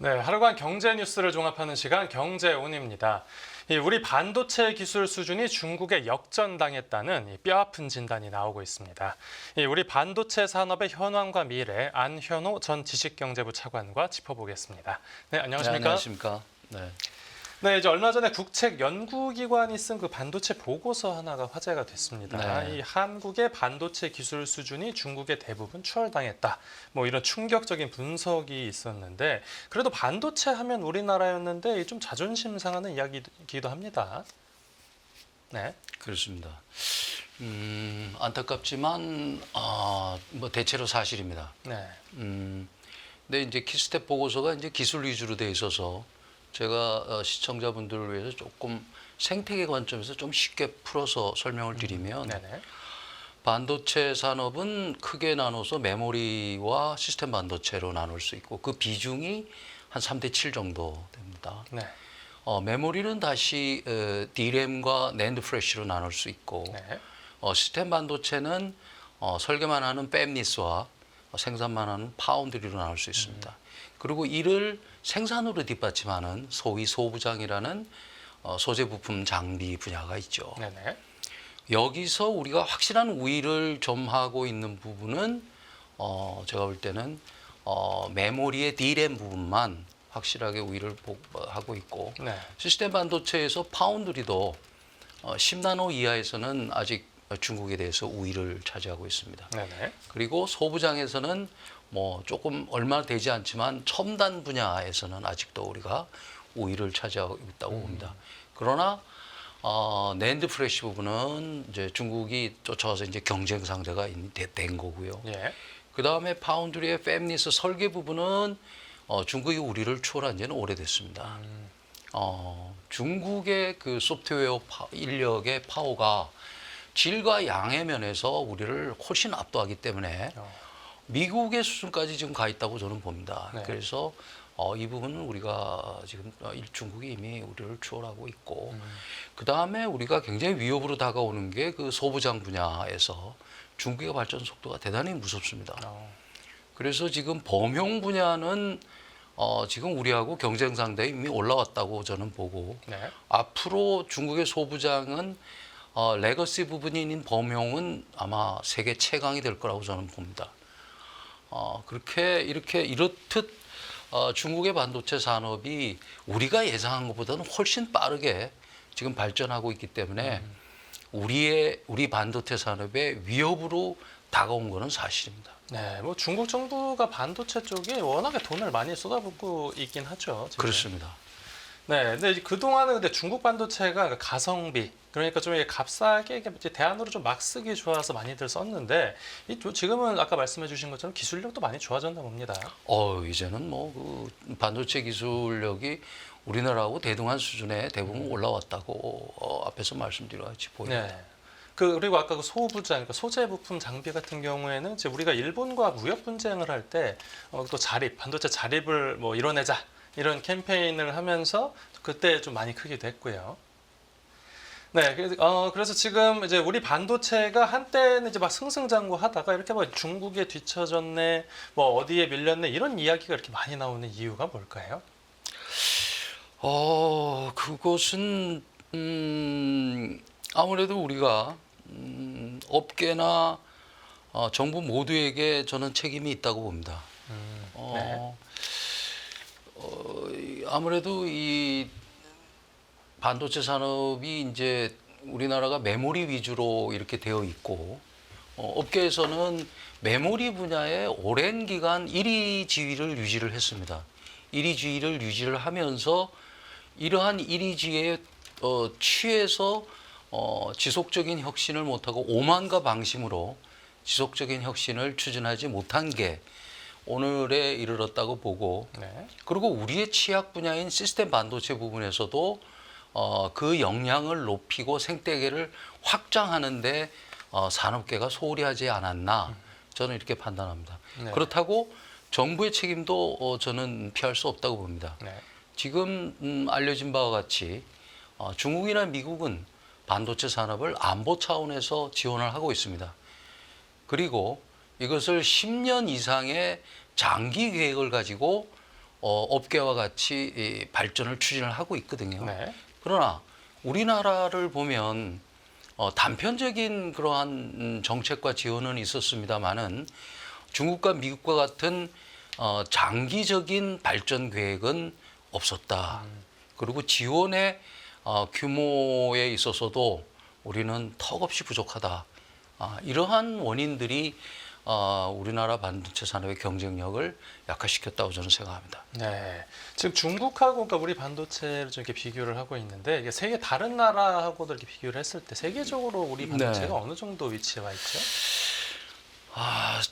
네, 하루간 경제 뉴스를 종합하는 시간 경제온입니다. 우리 반도체 기술 수준이 중국에 역전당했다는 뼈아픈 진단이 나오고 있습니다. 우리 반도체 산업의 현황과 미래 안현호 전 지식경제부 차관과 짚어보겠습니다. 네, 안녕하십니까? 네, 안녕하십니까? 네. 네, 이제 얼마 전에 국책연구기관이 쓴 그 반도체 보고서 하나가 화제가 됐습니다. 네. 이 한국의 반도체 기술 수준이 중국에 대부분 추월당했다. 뭐 이런 충격적인 분석이 있었는데 그래도 반도체 하면 우리나라였는데 좀 자존심 상하는 이야기이기도 합니다. 네. 그렇습니다. 안타깝지만 뭐 대체로 사실입니다. 네. 근데 이제 키스텝 보고서가 이제 기술 위주로 돼 있어서 제가 시청자분들을 위해서 조금 생태계 관점에서 좀 쉽게 풀어서 설명을 드리면 네네. 반도체 산업은 크게 나눠서 메모리와 시스템 반도체로 나눌 수 있고 그 비중이 한 3대 7 정도 됩니다. 네. 메모리는 다시 DRAM과 NAND 플래시로 나눌 수 있고 네. 시스템 반도체는 설계만 하는 팹리스와 생산만 하는 파운드리로 나눌 수 있습니다. 그리고 이를 생산으로 뒷받침하는 소위 소부장이라는 소재 부품 장비 분야가 있죠. 네네. 여기서 우리가 확실한 우위를 점하고 있는 부분은 제가 볼 때는 메모리의 DRAM 부분만 확실하게 우위를 하고 있고 네. 시스템 반도체에서 파운드리도 10나노 이하에서는 아직 중국에 대해서 우위를 차지하고 있습니다. 네네. 그리고 소부장에서는 뭐 조금 얼마 되지 않지만 첨단 분야에서는 아직도 우리가 우위를 차지하고 있다고 봅니다. 그러나 낸드 프레시 부분은 이제 중국이 쫓아와서 이제 경쟁 상대가 된 거고요. 예. 그 다음에 파운드리의 팹리스 설계 부분은 중국이 우리를 초월한 지는 오래됐습니다. 중국의 그 소프트웨어 인력의 파워가 질과 양의 면에서 우리를 훨씬 압도하기 때문에 미국의 수준까지 지금 가 있다고 저는 봅니다. 네. 그래서 이 부분은 우리가 지금 중국이 이미 우리를 추월하고 있고 그 다음에 우리가 굉장히 위협으로 다가오는 게 그 소부장 분야에서 중국의 발전 속도가 대단히 무섭습니다. 그래서 지금 범용 분야는 지금 우리하고 경쟁 상대에 이미 올라왔다고 저는 보고 네. 앞으로 중국의 소부장은 레거시 부분인 범용은 아마 세계 최강이 될 거라고 저는 봅니다. 이렇듯 중국의 반도체 산업이 우리가 예상한 것보다는 훨씬 빠르게 지금 발전하고 있기 때문에 우리 반도체 산업의 위협으로 다가온 것은 사실입니다. 네, 뭐 중국 정부가 반도체 쪽에 워낙에 돈을 많이 쏟아붓고 있긴 하죠. 지금. 그렇습니다. 네, 근데 그동안은 근데 중국 반도체가 가성비, 그러니까 좀 이게 값싸게 이제 대안으로 좀 막 쓰기 좋아서 많이들 썼는데 지금은 아까 말씀해주신 것처럼 기술력도 많이 좋아졌나 봅니다. 이제는 뭐 그 반도체 기술력이 우리나라하고 대등한 수준에 대부분 올라왔다고 앞에서 말씀드렸지 보입니다. 네. 그리고 아까 그 소부장, 그러니까 소재 부품 장비 같은 경우에는 이제 우리가 일본과 무역 분쟁을 할 때 또 반도체 자립을 뭐 이뤄내자 이런 캠페인을 하면서 그때 좀 많이 크기도 했고요. 네, 그래서 지금 이제 우리 반도체가 한때는 이제 막 승승장구하다가 이렇게 뭐 중국에 뒤처졌네, 뭐 어디에 밀렸네 이런 이야기가 이렇게 많이 나오는 이유가 뭘까요? 그것은 아무래도 우리가 업계나 정부 모두에게 저는 책임이 있다고 봅니다. 네. 아무래도 이 반도체 산업이 이제 우리나라가 메모리 위주로 이렇게 되어 있고 업계에서는 메모리 분야에 오랜 기간 1위 지위를 유지를 했습니다. 1위 지위를 유지를 하면서 이러한 1위 지위에 취해서 지속적인 혁신을 못하고 오만과 방심으로 지속적인 혁신을 추진하지 못한 게 오늘에 이르렀다고 보고 네. 그리고 우리의 취약 분야인 시스템 반도체 부분에서도 그 역량을 높이고 생태계를 확장하는 데 산업계가 소홀히 하지 않았나 저는 이렇게 판단합니다. 네. 그렇다고 정부의 책임도 저는 피할 수 없다고 봅니다. 네. 지금 알려진 바와 같이 중국이나 미국은 반도체 산업을 안보 차원에서 지원을 하고 있습니다. 그리고 이것을 10년 이상의 장기 계획을 가지고 업계와 같이 발전을 추진을 하고 있거든요. 네. 그러나 우리나라를 보면 단편적인 그러한 정책과 지원은 있었습니다마는 중국과 미국과 같은 장기적인 발전 계획은 없었다. 그리고 지원의 규모에 있어서도 우리는 턱없이 부족하다. 이러한 원인들이 우리나라 반도체 산업의 경쟁력을 약화시켰다고 저는 생각합니다. 네. 지금 중국하고 그러니까 우리 반도체를 좀 이렇게 비교를 하고 있는데 이게 세계 다른 나라하고도 이렇게 비교를 했을 때 세계적으로 우리 반도체가 네. 어느 정도 위치에 와 있죠?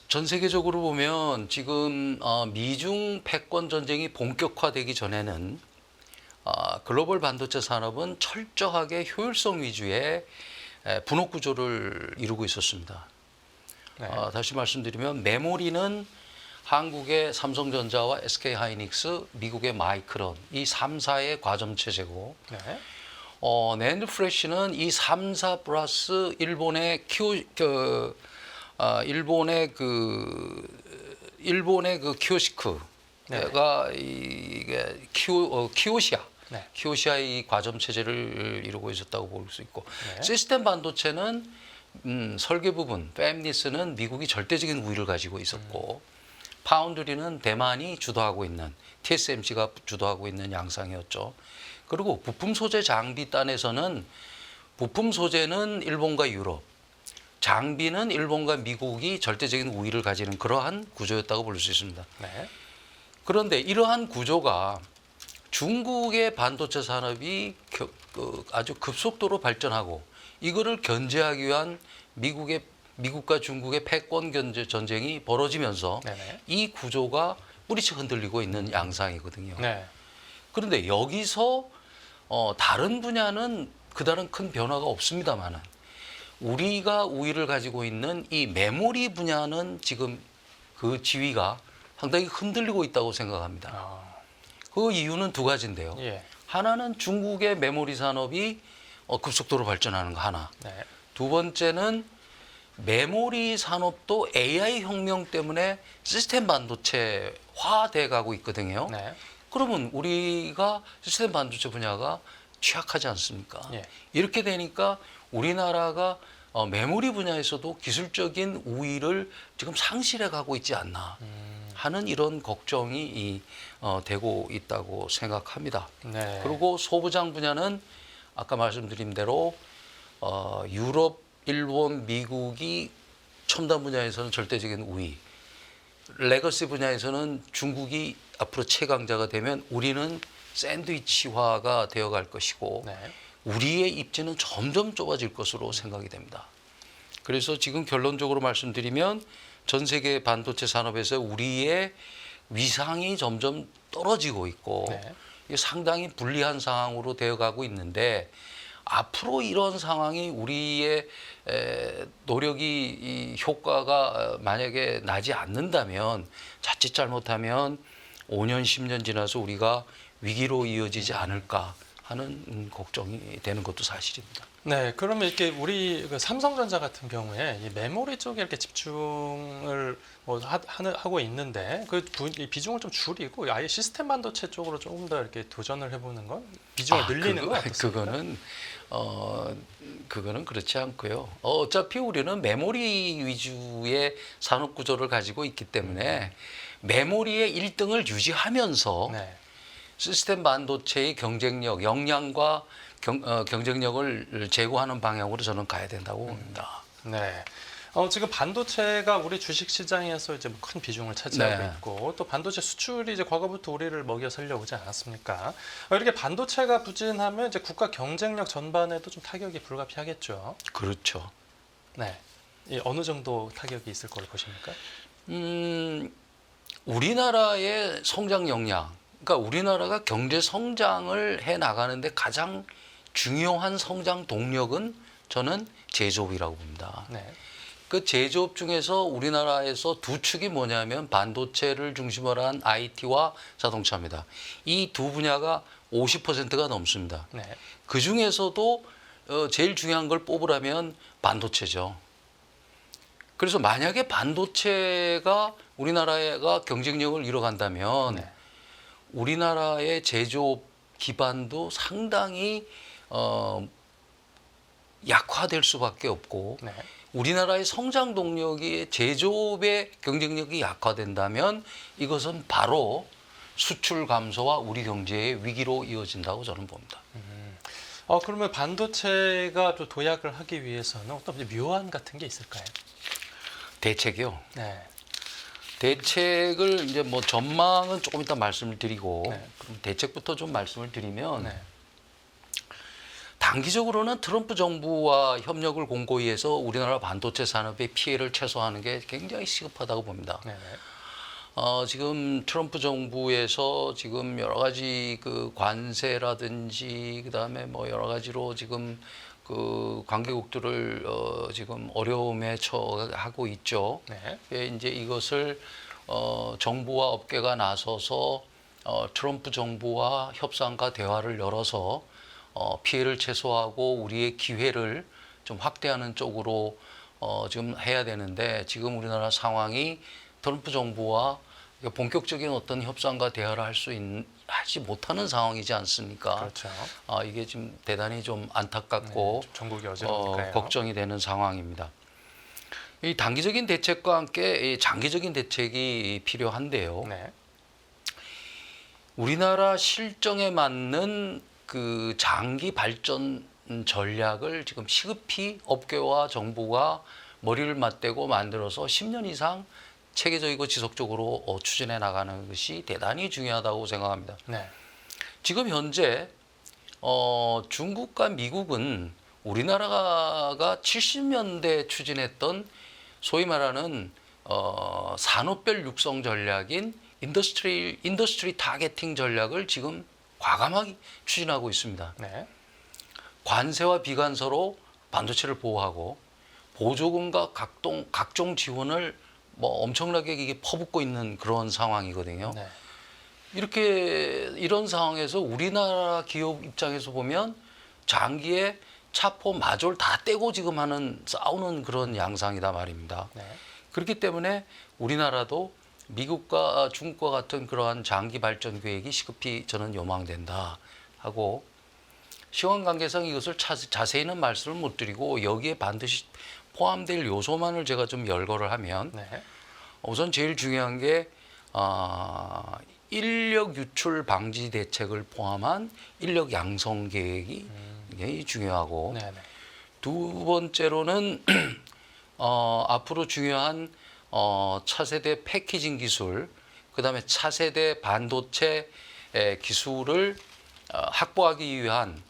전 세계적으로 보면 지금 미중 패권 전쟁이 본격화되기 전에는 글로벌 반도체 산업은 철저하게 효율성 위주의 분업 구조를 이루고 있었습니다. 네. 다시 말씀드리면 메모리는 한국의 삼성전자와 SK하이닉스, 미국의 마이크론 이 3사의 과점 체제고 네. 낸드 프레시는 이 3사 플러스 일본의 일본의 그 키오시크가 이게 키오시아 네. 키오시아의 과점 체제를 이루고 있었다고 볼 수 있고 네. 시스템 반도체는 설계 부분 팹리스는 미국이 절대적인 우위를 가지고 있었고 파운드리는 대만이 주도하고 있는 TSMC가 주도하고 있는 양상이었죠. 그리고 부품 소재 장비 단에서는 부품 소재는 일본과 유럽, 장비는 일본과 미국이 절대적인 우위를 가지는 그러한 구조였다고 볼 수 있습니다. 네. 그런데 이러한 구조가 중국의 반도체 산업이 아주 급속도로 발전하고 이거를 견제하기 위한 미국과 중국의 패권 견제 전쟁이 벌어지면서 네네. 이 구조가 뿌리쳐 흔들리고 있는 양상이거든요. 네. 그런데 여기서 다른 분야는 그다른 큰 변화가 없습니다만은 우리가 우위를 가지고 있는 이 메모리 분야는 지금 그 지위가 상당히 흔들리고 있다고 생각합니다. 그 이유는 두 가지인데요. 예. 하나는 중국의 메모리 산업이 급속도로 발전하는 거 하나. 네. 두 번째는 메모리 산업도 AI 혁명 때문에 시스템 반도체화돼 가고 있거든요. 네. 그러면 우리가 시스템 반도체 분야가 취약하지 않습니까? 예. 이렇게 되니까 우리나라가 메모리 분야에서도 기술적인 우위를 지금 상실해 가고 있지 않나 하는 이런 걱정이 되고 있다고 생각합니다. 네. 그리고 소부장 분야는 아까 말씀드린 대로 유럽, 일본, 미국이 첨단 분야에서는 절대적인 우위, 레거시 분야에서는 중국이 앞으로 최강자가 되면 우리는 샌드위치화가 되어갈 것이고 네. 우리의 입지는 점점 좁아질 것으로 생각이 됩니다. 그래서 지금 결론적으로 말씀드리면 전 세계 반도체 산업에서 우리의 위상이 점점 떨어지고 있고 네. 이게 상당히 불리한 상황으로 되어가고 있는데 앞으로 이런 상황이 우리의 노력이 이 효과가 만약에 나지 않는다면 자칫 잘못하면 5년, 10년 지나서 우리가 위기로 이어지지 않을까 하는 걱정이 되는 것도 사실입니다. 네, 그러면 이렇게 우리 그 삼성전자 같은 경우에 이 메모리 쪽에 이렇게 집중을 하고 있는데 이 비중을 좀 줄이고 아예 시스템 반도체 쪽으로 조금 더 이렇게 도전을 해보는 건 비중을 늘리는 건 어떻습니까? 그거는 그렇지 않고요. 어차피 우리는 메모리 위주의 산업 구조를 가지고 있기 때문에 메모리의 1등을 유지하면서 네. 시스템 반도체의 경쟁력, 역량과 경쟁력을 제고하는 방향으로 저는 가야 된다고 봅니다. 네. 지금 반도체가 우리 주식 시장에서 이제 큰 비중을 차지하고 네. 있고 또 반도체 수출이 이제 과거부터 우리를 먹여 살려오지 않았습니까? 이렇게 반도체가 부진하면 이제 국가 경쟁력 전반에도 좀 타격이 불가피하겠죠. 그렇죠. 네. 어느 정도 타격이 있을 거로 보십니까? 우리나라의 성장 역량, 그러니까 우리나라가 경제 성장을 해 나가는데 가장 중요한 성장 동력은 저는 제조업이라고 봅니다. 네. 그 제조업 중에서 우리나라에서 두 축이 뭐냐면 반도체를 중심으로 한 IT와 자동차입니다. 이 두 분야가 50%가 넘습니다. 네. 그 중에서도 제일 중요한 걸 뽑으라면 반도체죠. 그래서 만약에 반도체가 우리나라가 경쟁력을 잃어간다면 네. 우리나라의 제조업 기반도 상당히 약화될 수밖에 없고 네. 우리나라의 성장 동력이 제조업의 경쟁력이 약화된다면 이것은 바로 수출 감소와 우리 경제의 위기로 이어진다고 저는 봅니다. 그러면 반도체가 좀 도약을 하기 위해서는 어떤 묘안 같은 게 있을까요? 대책이요. 네. 대책을 이제 뭐 전망은 조금 이따 말씀을 드리고 네. 그럼 대책부터 좀 말씀을 드리면 네. 단기적으로는 트럼프 정부와 협력을 공고히 해서 우리나라 반도체 산업의 피해를 최소화하는 게 굉장히 시급하다고 봅니다. 네. 지금 트럼프 정부에서 지금 여러 가지 그 관세라든지 그다음에 뭐 여러 가지로 지금 그 관계국들을 지금 어려움에 처하고 있죠. 네. 이제 이것을 정부와 업계가 나서서 트럼프 정부와 협상과 대화를 열어서 피해를 최소화하고 우리의 기회를 좀 확대하는 쪽으로 지금 해야 되는데 지금 우리나라 상황이 트럼프 정부와 본격적인 어떤 협상과 대화를 하지 못하는 상황이지 않습니까? 그렇죠. 이게 지금 대단히 좀 안타깝고 네, 전국이 어지러우니까요. 걱정이 되는 상황입니다. 이 단기적인 대책과 함께 이 장기적인 대책이 필요한데요. 네. 우리나라 실정에 맞는 그 장기 발전 전략을 지금 시급히 업계와 정부가 머리를 맞대고 만들어서 10년 이상 체계적이고 지속적으로 추진해 나가는 것이 대단히 중요하다고 생각합니다. 네. 지금 현재 중국과 미국은 우리나라가 70년대 추진했던 소위 말하는 산업별 육성 전략인 인더스트리 타겟팅 전략을 지금 과감하게 추진하고 있습니다. 네. 관세와 비관세로 반도체를 보호하고 보조금과 각종 지원을 뭐 엄청나게 이게 퍼붓고 있는 그런 상황이거든요. 네. 이런 상황에서 우리나라 기업 입장에서 보면 장기에 차포 마졸 다 떼고 지금 싸우는 그런 양상이다 말입니다. 네. 그렇기 때문에 우리나라도 미국과 중국과 같은 그러한 장기 발전 계획이 시급히 저는 요망된다 하고 시간 관계상 이것을 자세히는 말씀을 못 드리고 여기에 반드시 포함될 요소만을 제가 좀 열거를 하면 네. 우선 제일 중요한 게 인력 유출 방지 대책을 포함한 인력 양성 계획이 굉장히 중요하고 네. 네. 두 번째로는 앞으로 중요한 차세대 패키징 기술, 그다음에 차세대 반도체 기술을 확보하기 위한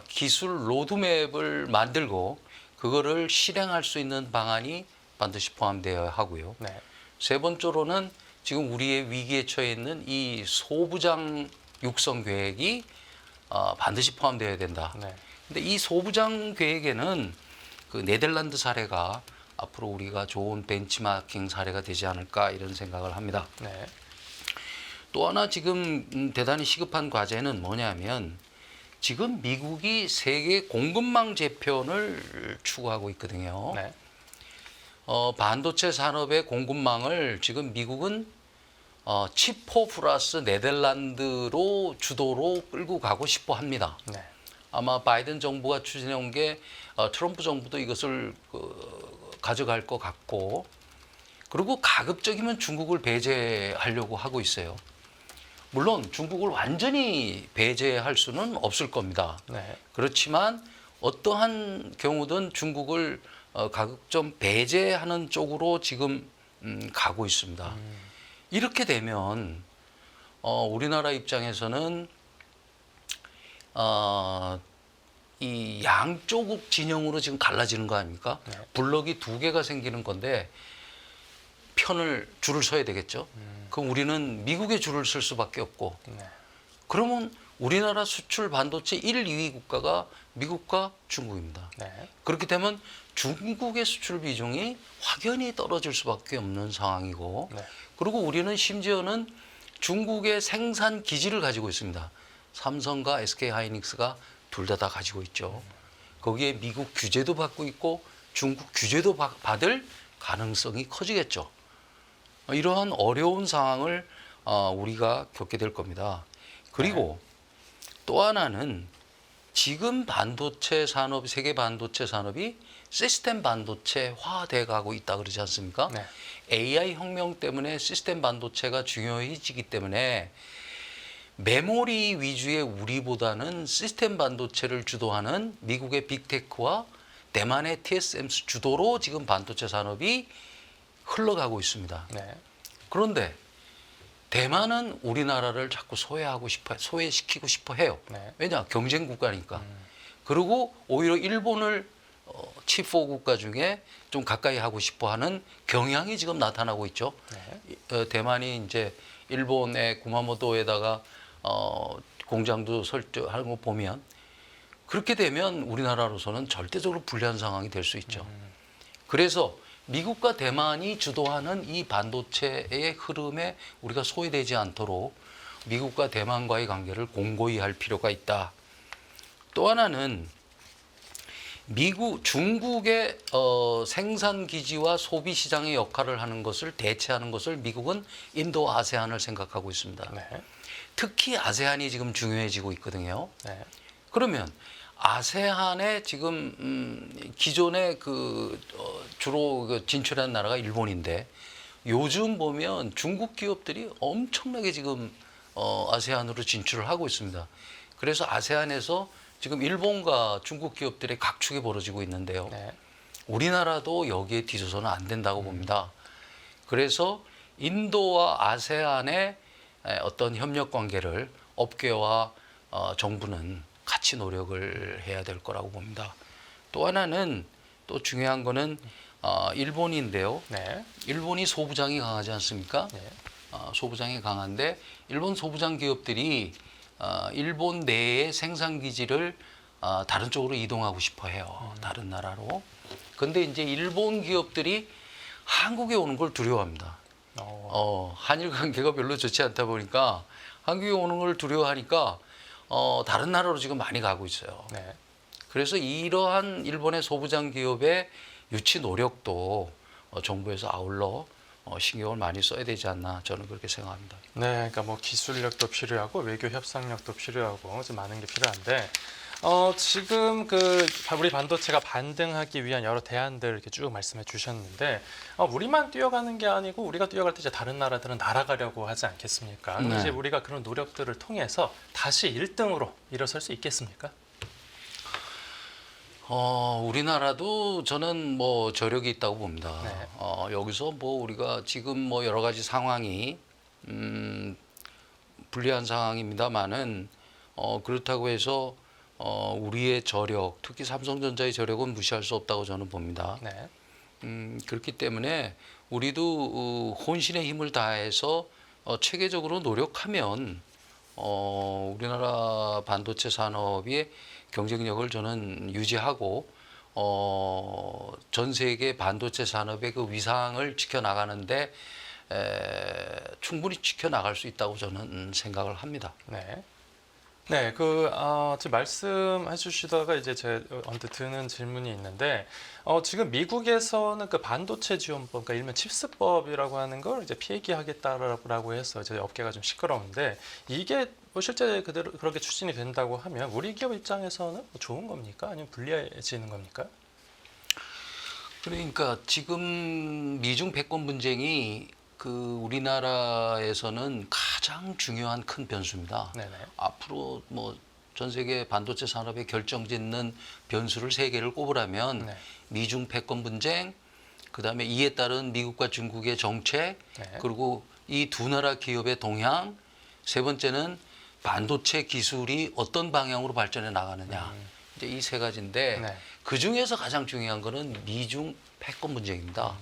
기술 로드맵을 만들고 그거를 실행할 수 있는 방안이 반드시 포함되어야 하고요. 네. 세 번째로는 지금 우리의 위기에 처해 있는 이 소부장 육성 계획이 반드시 포함되어야 된다. 네. 근데 이 소부장 계획에는 그 네덜란드 사례가 앞으로 우리가 좋은 벤치마킹 사례가 되지 않을까 이런 생각을 합니다. 네. 또 하나 지금 대단히 시급한 과제는 뭐냐면 지금 미국이 세계 공급망 재편을 추구하고 있거든요. 네. 반도체 산업의 공급망을 지금 미국은 칩4 플러스 네덜란드로 주도로 끌고 가고 싶어 합니다. 네. 아마 바이든 정부가 추진해 온 게 트럼프 정부도 이것을 가져갈 것 같고 그리고 가급적이면 중국을 배제하려고 하고 있어요. 물론 중국을 완전히 배제할 수는 없을 겁니다. 네. 그렇지만 어떠한 경우든 중국을 가급적 배제하는 쪽으로 지금 가고 있습니다. 이렇게 되면 우리나라 입장에서는 이 양쪽 진영으로 지금 갈라지는 거 아닙니까? 네. 블럭이 두 개가 생기는 건데 줄을 서야 되겠죠. 그럼 우리는 미국에 줄을 쓸 수밖에 없고 네. 그러면 우리나라 수출 반도체 1, 2위 국가가 미국과 중국입니다. 네. 그렇게 되면 중국의 수출 비중이 확연히 떨어질 수밖에 없는 상황이고 네. 그리고 우리는 심지어는 중국의 생산 기지를 가지고 있습니다. 삼성과 SK하이닉스가 둘 다 가지고 있죠. 거기에 미국 규제도 받고 있고 중국 규제도 받을 가능성이 커지겠죠. 이러한 어려운 상황을 우리가 겪게 될 겁니다. 그리고 또 하나는 지금 반도체 산업, 세계 반도체 산업이 시스템 반도체화돼 가고 있다 그러지 않습니까? 네. AI 혁명 때문에 시스템 반도체가 중요해지기 때문에 메모리 위주의 우리보다는 시스템 반도체를 주도하는 미국의 빅테크와 대만의 TSMC 주도로 지금 반도체 산업이 흘러가고 있습니다. 네. 그런데 대만은 우리나라를 자꾸 소외시키고 싶어 해요. 네. 왜냐? 경쟁 국가니까. 그리고 오히려 일본을 칩4 국가 중에 좀 가까이 하고 싶어 하는 경향이 지금 나타나고 있죠. 네. 대만이 이제 일본의 구마모토에다가 공장도 설정하는 거 보면 그렇게 되면 우리나라로서는 절대적으로 불리한 상황이 될 수 있죠. 그래서 미국과 대만이 주도하는 이 반도체의 흐름에 우리가 소외되지 않도록 미국과 대만과의 관계를 공고히 할 필요가 있다. 또 하나는 중국의 생산 기지와 소비 시장의 역할을 하는 것을 대체하는 것을 미국은 인도 아세안을 생각하고 있습니다. 네. 특히 아세안이 지금 중요해지고 있거든요. 네. 그러면 아세안에 지금 기존에 주로 진출한 나라가 일본인데 요즘 보면 중국 기업들이 엄청나게 지금 아세안으로 진출을 하고 있습니다. 그래서 아세안에서 지금 일본과 중국 기업들의 각축이 벌어지고 있는데요. 네. 우리나라도 여기에 뒤져서는 안 된다고 봅니다. 그래서 인도와 아세안의 어떤 협력 관계를 업계와 정부는 같이 노력을 해야 될 거라고 봅니다. 또 하나는 또 중요한 거는 일본인데요. 네. 일본이 소부장이 강하지 않습니까? 네. 소부장이 강한데 일본 소부장 기업들이 일본 내의 생산 기지를 다른 쪽으로 이동하고 싶어 해요. 다른 나라로. 근데 이제 일본 기업들이 한국에 오는 걸 두려워합니다. 한일 관계가 별로 좋지 않다 보니까 한국에 오는 걸 두려워하니까 다른 나라로 지금 많이 가고 있어요. 네. 그래서 이러한 일본의 소부장 기업의 유치 노력도 정부에서 아울러 신경을 많이 써야 되지 않나 저는 그렇게 생각합니다. 네, 그러니까 뭐 기술력도 필요하고 외교 협상력도 필요하고 좀 많은 게 필요한데 지금 우리 반도체가 반등하기 위한 여러 대안들 이렇게 쭉 말씀해 주셨는데 우리만 뛰어가는 게 아니고 우리가 뛰어갈 때 이제 다른 나라들은 날아가려고 하지 않겠습니까? 그럼 네. 이제 우리가 그런 노력들을 통해서 다시 1등으로 일어설 수 있겠습니까? 우리나라도 저는 뭐 저력이 있다고 봅니다. 네. 여기서 뭐 우리가 지금 뭐 여러 가지 상황이 불리한 상황입니다만은 그렇다고 해서 우리의 저력, 특히 삼성전자의 저력은 무시할 수 없다고 저는 봅니다. 네. 그렇기 때문에 우리도 혼신의 힘을 다해서 체계적으로 노력하면 우리나라 반도체 산업의 경쟁력을 저는 유지하고 전 세계 반도체 산업의 그 위상을 지켜나가는데 충분히 지켜나갈 수 있다고 저는 생각을 합니다. 네. 네, 지금 말씀해 주시다가 이제 제 언뜻 드는 질문이 있는데, 지금 미국에서는 그 반도체 지원법, 그러니까 일명 칩스법이라고 하는 걸 이제 폐기하겠다라고 해서 이제 업계가 좀 시끄러운데, 이게 뭐 실제 그대로 그렇게 추진이 된다고 하면 우리 기업 입장에서는 뭐 좋은 겁니까? 아니면 불리해지는 겁니까? 그러니까 지금 미중 패권 분쟁이 우리나라에서는 가장 중요한 큰 변수입니다. 네네. 앞으로 뭐 전 세계 반도체 산업에 결정짓는 변수를 세 개를 꼽으라면 네. 미중 패권 분쟁, 그다음에 이에 따른 미국과 중국의 정책, 네. 그리고 이 두 나라 기업의 동향, 세 번째는 반도체 기술이 어떤 방향으로 발전해 나가느냐. 이제 이 세 가지인데 네. 그 중에서 가장 중요한 거는 미중 패권 분쟁입니다.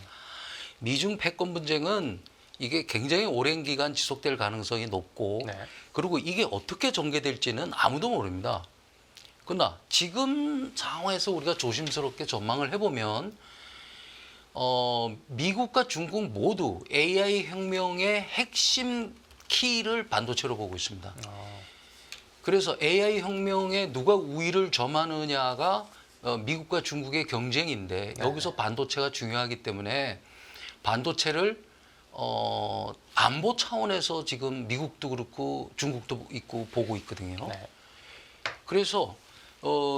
미중 패권 분쟁은 이게 굉장히 오랜 기간 지속될 가능성이 높고 네. 그리고 이게 어떻게 전개될지는 아무도 모릅니다. 그러나 지금 상황에서 우리가 조심스럽게 전망을 해보면 미국과 중국 모두 AI 혁명의 핵심 키를 반도체로 보고 있습니다. 그래서 AI 혁명에 누가 우위를 점하느냐가 미국과 중국의 경쟁인데 네. 여기서 반도체가 중요하기 때문에 반도체를 안보 차원에서 지금 미국도 그렇고 중국도 있고 보고 있거든요. 네. 그래서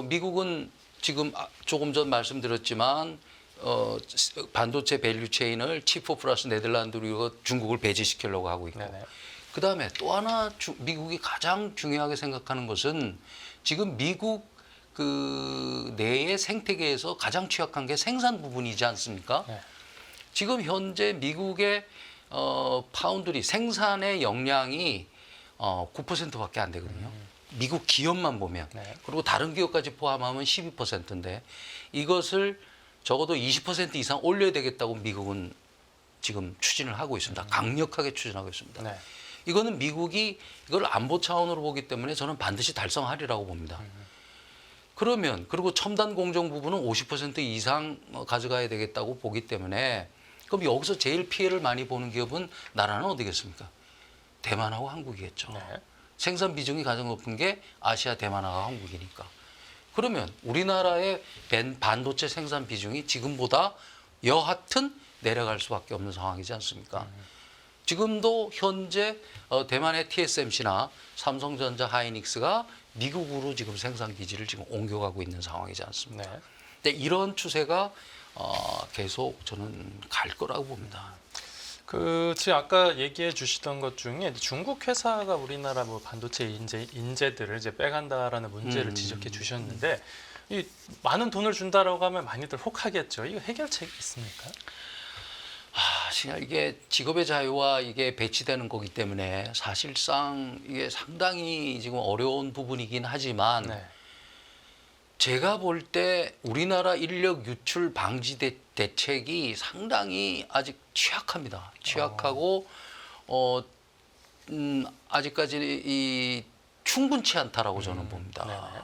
미국은 지금 조금 전 말씀드렸지만 반도체 밸류 체인을 치프 플러스 네덜란드로 중국을 배제시키려고 하고 있고, 네네. 그다음에 또 하나 미국이 가장 중요하게 생각하는 것은 지금 미국 그 내의 생태계에서 가장 취약한 게 생산 부분이지 않습니까? 네. 지금 현재 미국의 파운드리 생산의 역량이 9%밖에 안 되거든요. 미국 기업만 보면. 네. 그리고 다른 기업까지 포함하면 12%인데 이것을 적어도 20% 이상 올려야 되겠다고 미국은 지금 추진을 하고 있습니다. 강력하게 추진하고 있습니다. 네. 이거는 미국이 이걸 안보 차원으로 보기 때문에 저는 반드시 달성하리라고 봅니다. 그러면 그리고 첨단 공정 부분은 50% 이상 가져가야 되겠다고 보기 때문에 그럼 여기서 제일 피해를 많이 보는 기업은 나라는 어디겠습니까? 대만하고 한국이겠죠. 네. 생산 비중이 가장 높은 게 아시아, 대만하고 한국이니까. 그러면 우리나라의 반도체 생산 비중이 지금보다 여하튼 내려갈 수밖에 없는 상황이지 않습니까? 지금도 현재 대만의 TSMC나 삼성전자, 하이닉스가 미국으로 지금 생산 기지를 지금 옮겨가고 있는 상황이지 않습니까? 네. 근데 이런 추세가 계속 저는 갈 거라고 봅니다. 지금 아까 얘기해 주시던 것 중에 중국 회사가 우리나라 뭐 반도체 인재들을 이제 빼간다라는 문제를 지적해 주셨는데 이 많은 돈을 준다라고 하면 많이들 혹하겠죠. 이거 해결책이 있습니까? 진짜 이게 직업의 자유와 이게 배치되는 거기 때문에 사실상 이게 상당히 지금 어려운 부분이긴 하지만 네. 제가 볼 때 우리나라 인력 유출 방지 대책이 상당히 아직 취약합니다. 취약하고 아직까지 이 충분치 않다라고 저는 봅니다. 네네.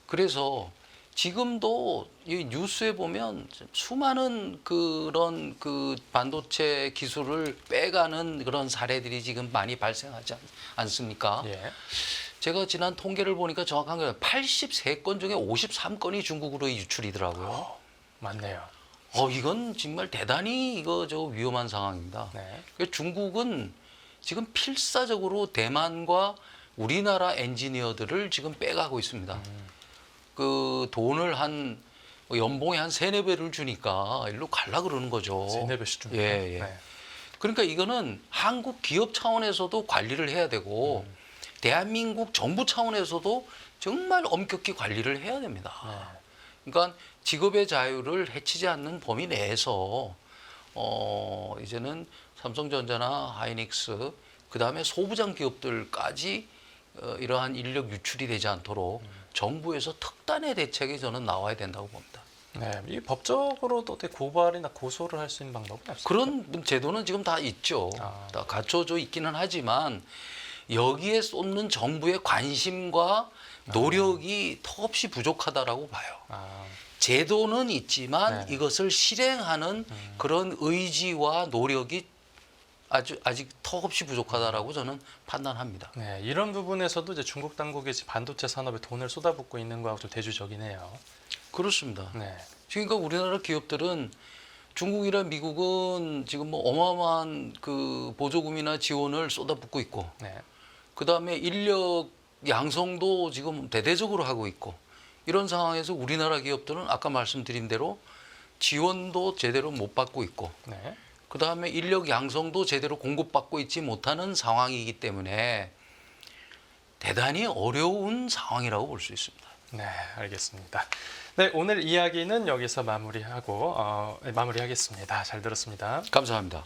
그래서 지금도 이 뉴스에 보면 수많은 그런 그 반도체 기술을 빼가는 그런 사례들이 지금 많이 발생하지 않습니까? 예. 제가 지난 통계를 보니까 정확한 게 83건 중에 53건이 중국으로 유출이더라고요. 맞네요. 이건 정말 대단히 이거 저 위험한 상황입니다. 네. 그러니까 중국은 지금 필사적으로 대만과 우리나라 엔지니어들을 지금 빼가고 있습니다. 그 돈을 연봉의 한 3-4배를 주니까 일로 갈라 그러는 거죠. 3-4배씩 줍니까? 예, 예. 네. 그러니까 이거는 한국 기업 차원에서도 관리를 해야 되고 대한민국 정부 차원에서도 정말 엄격히 관리를 해야 됩니다. 네. 그러니까 직업의 자유를 해치지 않는 범위 내에서 이제는 삼성전자나 하이닉스 그다음에 소부장 기업들까지 이러한 인력 유출이 되지 않도록 정부에서 특단의 대책이 저는 나와야 된다고 봅니다. 네. 이 법적으로도 어떻게 고발이나 고소를 할 수 있는 방법은 없습니까? 그런 제도는 지금 다 있죠. 다 갖춰져 있기는 하지만 여기에 쏟는 정부의 관심과 노력이 턱없이 부족하다라고 봐요. 제도는 있지만 네. 이것을 실행하는 그런 의지와 노력이 아직 턱없이 부족하다라고 저는 판단합니다. 네, 이런 부분에서도 이제 중국 당국이 반도체 산업에 돈을 쏟아붓고 있는 거하고 좀 대조적이네요. 그렇습니다. 네. 그러니까 우리나라 기업들은 중국이나 미국은 지금 뭐 어마어마한 그 보조금이나 지원을 쏟아붓고 있고, 네. 그 다음에 인력 양성도 지금 대대적으로 하고 있고, 이런 상황에서 우리나라 기업들은 아까 말씀드린 대로 지원도 제대로 못 받고 있고, 네. 그 다음에 인력 양성도 제대로 공급받고 있지 못하는 상황이기 때문에 대단히 어려운 상황이라고 볼 수 있습니다. 네, 알겠습니다. 네, 오늘 이야기는 여기서 마무리하겠습니다. 잘 들었습니다. 감사합니다.